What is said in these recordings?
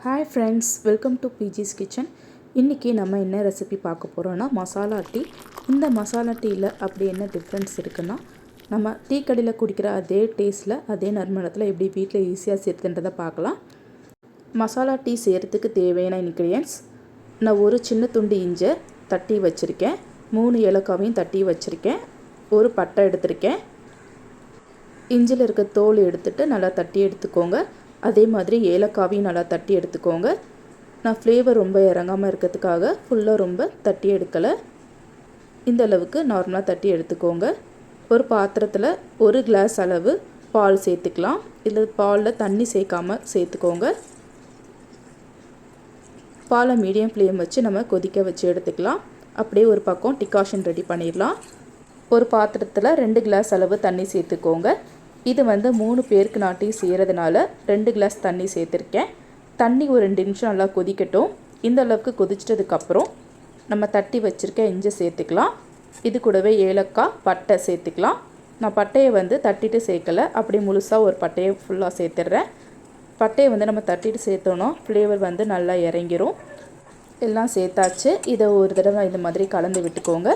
Hi friends, welcome to பிஜிஸ் kitchen. இன்றைக்கி நம்ம என்ன ரெசிபி பார்க்க போகிறோன்னா மசாலா டீ. இந்த மசாலா டீயில் அப்படி என்ன டிஃப்ரென்ஸ் இருக்குன்னா, நம்ம டீ கடையில் குடிக்கிற அதே டேஸ்ட்டில் அதே நறுமணத்தில் எப்படி வீட்டில் ஈஸியாக சேர்த்துன்றதை பார்க்கலாம். மசாலா டீ செய்கிறதுக்கு தேவையான இன்க்ரீடியன்ட்ஸ்: நான் ஒரு சின்ன துண்டு இஞ்சை தட்டி வச்சுருக்கேன், 3 ஏலக்காவையும் தட்டி வச்சுருக்கேன், ஒரு பட்டை எடுத்திருக்கேன். இஞ்சில் இருக்க தோல் எடுத்துகிட்டு நல்லா தட்டி எடுத்துக்கோங்க. அதே மாதிரி ஏலக்காவையும் நல்லா தட்டி எடுத்துக்கோங்க. நான் ஃப்ளேவர் ரொம்ப இறங்காமல் இருக்கிறதுக்காக ஃபுல்லாக ரொம்ப தட்டி எடுக்கலை. இந்த அளவுக்கு நார்மலாக தட்டி எடுத்துக்கோங்க. ஒரு பாத்திரத்தில் 1 கிளாஸ் அளவு பால் சேர்த்துக்கலாம். இல்லை பாலில் தண்ணி சேர்க்காமல் சேர்த்துக்கோங்க. பாலை மீடியம் ஃப்ளேம் வச்சு நம்ம கொதிக்க வச்சு எடுத்துக்கலாம். அப்படியே ஒரு பக்கம் டிகாஷன் ரெடி பண்ணிடலாம். ஒரு பாத்திரத்தில் 2 கிளாஸ் அளவு தண்ணி சேர்த்துக்கோங்க. இது 3 பேருக்கு நான் டீ செய்கிறதுனால 2 கிளாஸ் தண்ணி சேர்த்துருக்கேன். தண்ணி ஒரு 2 நிமிஷம் நல்லா கொதிக்கட்டும். இந்த அளவுக்கு கொதிச்சிட்டதுக்கப்புறம் நம்ம தட்டி வச்சுருக்க இஞ்சி சேர்த்துக்கலாம். இது கூடவே ஏலக்காய், பட்டை சேர்த்துக்கலாம். நான் பட்டையை தட்டிட்டு சேர்க்கலை, அப்படி முழுசாக ஒரு பட்டையை ஃபுல்லாக சேர்த்துடுறேன். பட்டையை நம்ம தட்டிட்டு சேர்த்தோன்னா ஃப்ளேவர் நல்லா இறங்கிரும். எல்லாம் சேர்த்தாச்சு. இதை ஒரு தடவை இந்த மாதிரி கலந்து விட்டுக்கோங்க.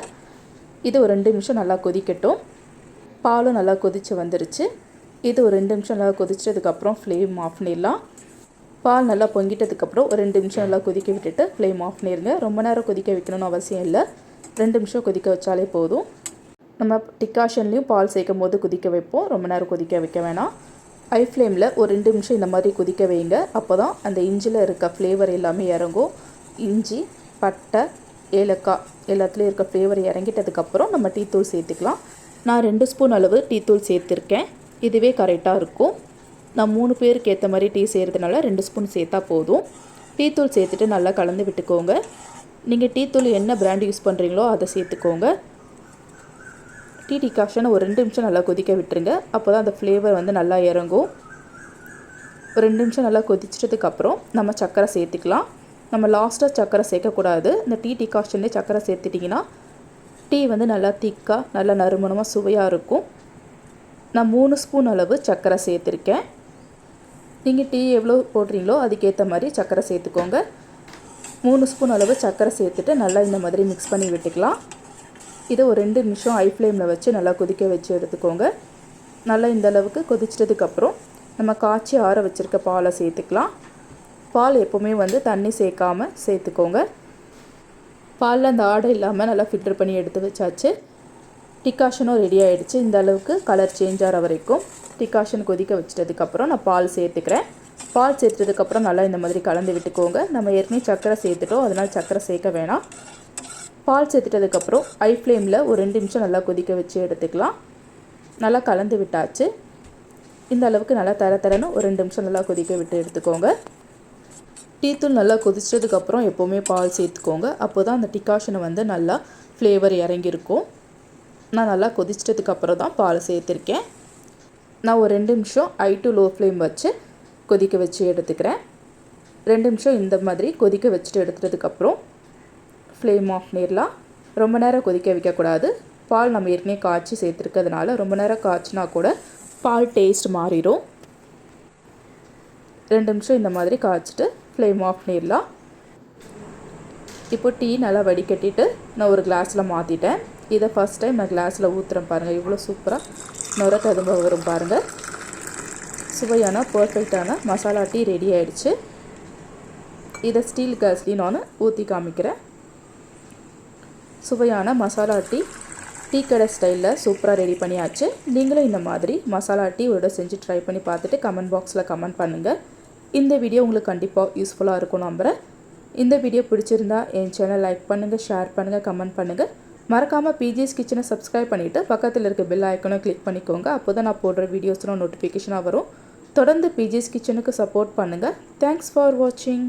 இது ஒரு 2 நிமிஷம் நல்லா கொதிக்கட்டும். பாலும் நல்லா கொதித்து வந்துருச்சு. இது ஒரு 2 நிமிஷம் நல்லா கொதிச்சதுக்கப்புறம் ஃப்ளேம் ஆஃப் பண்ணிடலாம். பால் நல்லா பொங்கிட்டதுக்கப்புறம் ஒரு 2 நிமிஷம் நல்லா கொதிக்க விட்டுட்டு ஃப்ளேம் ஆஃப் பண்ணிடுங்க. ரொம்ப நேரம் கொதிக்க வைக்கணும்னு அவசியம் இல்லை, 2 நிமிஷம் கொதிக்க வச்சாலே போதும். நம்ம டிகாஷன்லேயும் பால் சேர்க்கும் போது கொதிக்க வைப்போம், ரொம்ப நேரம் கொதிக்க வைக்க வேணாம். ஹை ஃப்ளேமில் ஒரு 2 நிமிஷம் இந்த மாதிரி கொதிக்க வைங்க. அப்போ தான் அந்த இஞ்சியில் இருக்க ஃப்ளேவர் எல்லாமே இறங்கும். இஞ்சி, பட்டை, ஏலக்காய் எல்லாத்துலேயும் இருக்க ஃப்ளேவர் இறங்கிட்டதுக்கப்புறம் நம்ம டீ தூள் சேர்த்துக்கலாம். நான் 2 ஸ்பூன் அளவு டீ தூள் சேர்த்துருக்கேன். இதுவே கரெக்டாக இருக்கும். நான் 3 பேருக்கு ஏற்ற மாதிரி டீ செய்கிறதுனால 2 ஸ்பூன் சேர்த்தா போதும். டீ தூள் சேர்த்துட்டு நல்லா கலந்து விட்டுக்கோங்க. நீங்கள் டீ தூள் என்ன பிராண்ட் யூஸ் பண்ணுறீங்களோ அதை சேர்த்துக்கோங்க. டீ டிகாஷனை ஒரு 2 நிமிஷம் நல்லா கொதிக்க விட்டுருங்க. அப்போ தான் அந்த ஃப்ளேவர் நல்லா இறங்கும். ஒரு 2 நிமிஷம் நல்லா கொதிச்சதுக்கப்புறம் நம்ம சர்க்கரை சேர்த்துக்கலாம். நம்ம லாஸ்ட்டாக சர்க்கரை சேர்க்கக்கூடாது. இந்த டீ டிகாஷன்லேயே சர்க்கரை சேர்த்துட்டிங்கன்னா டீ நல்லா திக்காக நல்லா நறுமணமாக சுவையாக இருக்கும். நான் 3 ஸ்பூன் அளவு சர்க்கரை சேர்த்துருக்கேன். நீங்கள் டீ எவ்வளோ போடுறீங்களோ அதுக்கேற்ற மாதிரி சர்க்கரை சேர்த்துக்கோங்க. 3 ஸ்பூன் அளவு சர்க்கரை சேர்த்துட்டு நல்லா இந்த மாதிரி மிக்ஸ் பண்ணி விட்டுக்கலாம். இதை ஒரு 2 நிமிஷம் ஹை ஃப்ளேமில் வச்சு நல்லா கொதிக்க வச்சு எடுத்துக்கோங்க. நல்லா இந்த அளவுக்கு கொதிச்சதுக்கப்புறம் நம்ம காய்ச்சி ஆற வச்சுருக்க பாலை சேர்த்துக்கலாம். பால் எப்போவுமே தண்ணி சேர்க்காமல் சேர்த்துக்கோங்க. பாலில் அந்த ஆடை இல்லாமல் நல்லா ஃபில்டர் பண்ணி எடுத்து வச்சாச்சு. டிகாஷனும் ரெடி ஆகிடுச்சு. இந்த அளவுக்கு கலர் சேஞ்ச் ஆகிற வரைக்கும் டிகாஷன் கொதிக்க வச்சிட்டதுக்கப்புறம் நான் பால் சேர்த்துக்கிறேன். பால் சேர்த்ததுக்கப்புறம் நல்லா இந்த மாதிரி கலந்து விட்டுக்கோங்க. நம்ம ஏற்கனவே சர்க்கரை சேர்த்துட்டோம், அதனால் சர்க்கரை சேர்க்க வேணாம். பால் சேர்த்துட்டதுக்கப்புறம் ஹை ஃப்ளேமில் ஒரு 2 நிமிஷம் நல்லா கொதிக்க வச்சு எடுத்துக்கலாம். நல்லா கலந்து விட்டாச்சு. இந்த அளவுக்கு நல்லா தரன்னு ஒரு 2 நிமிஷம் நல்லா கொதிக்க விட்டு எடுத்துக்கோங்க. டீ தூள் நல்லா கொதிச்சதுக்கப்புறம் எப்போவுமே பால் சேர்த்துக்கோங்க. அப்போ தான் அந்த டிகாஷனை நல்லா ஃப்ளேவர் இறங்கியிருக்கும். நான் நல்லா கொதிச்சதுக்கப்புறம் தான் பால் சேர்த்துருக்கேன். நான் ஒரு 2 நிமிஷம் ஹை டு லோ ஃப்ளேம் வச்சு கொதிக்க வச்சு எடுத்துக்கிறேன். 2 நிமிஷம் இந்த மாதிரி கொதிக்க வச்சுட்டு எடுத்துட்டதுக்கப்புறம் ஃப்ளேம் ஆஃப் பண்ணிடலாம். ரொம்ப நேரம் கொதிக்க வைக்கக்கூடாது. பால் நம்ம ஏற்கனவே காய்ச்சி சேர்த்துருக்கிறதுனால ரொம்ப நேரம் காய்ச்சினா கூட பால் டேஸ்ட் மாறிடும். 2 நிமிஷம் இந்த மாதிரி காய்ச்சிட்டு ஃப்ளேம் ஆஃப் பண்ணிடலாம். இப்போ டீ நல்லா வடிகட்டிட்டு நான் ஒரு கிளாஸில் மாற்றிட்டேன். இதை ஃபஸ்ட் டைம் நான் கிளாஸில் ஊற்றுறேன் பாருங்கள். இவ்வளோ சூப்பராக நுர ததும்ப வரும் பாருங்கள். சுவையான பர்ஃபெக்டான மசாலா டீ ரெடி ஆகிடுச்சு. இதை ஸ்டீல் கிளாஸ்லேயும் நான் ஊற்றி காமிக்கிறேன். சுவையான மசாலா டீ கடை ஸ்டைலில் சூப்பராக ரெடி பண்ணியாச்சு. நீங்களும் இந்த மாதிரி மசாலா டீ ஒரு செஞ்சு ட்ரை பண்ணி பார்த்துட்டு கமெண்ட் பாக்ஸில் கமெண்ட் பண்ணுங்கள். இந்த வீடியோ உங்களுக்கு கண்டிப்பாக யூஸ்ஃபுல்லாக இருக்கும் நம்புகிறேன். இந்த வீடியோ பிடிச்சிருந்தா என் சேனல் லைக் பண்ணுங்கள், ஷேர் பண்ணுங்கள், கமெண்ட் பண்ணுங்கள். மறக்காமல் பிஜிஸ் கிச்சனை சப்ஸ்கிரைப் பண்ணிவிட்டு பக்கத்தில் இருக்க பெல் ஐக்கனை கிளிக் பண்ணிக்கோங்க. அப்போ தான் நான் போடுற வீடியோஸ்லாம் நோட்டிஃபிகேஷனாக வரும். தொடர்ந்து பிஜிஸ் கிச்சனுக்கு சப்போர்ட் பண்ணுங்கள். தேங்க்ஸ் ஃபார் வாட்சிங்.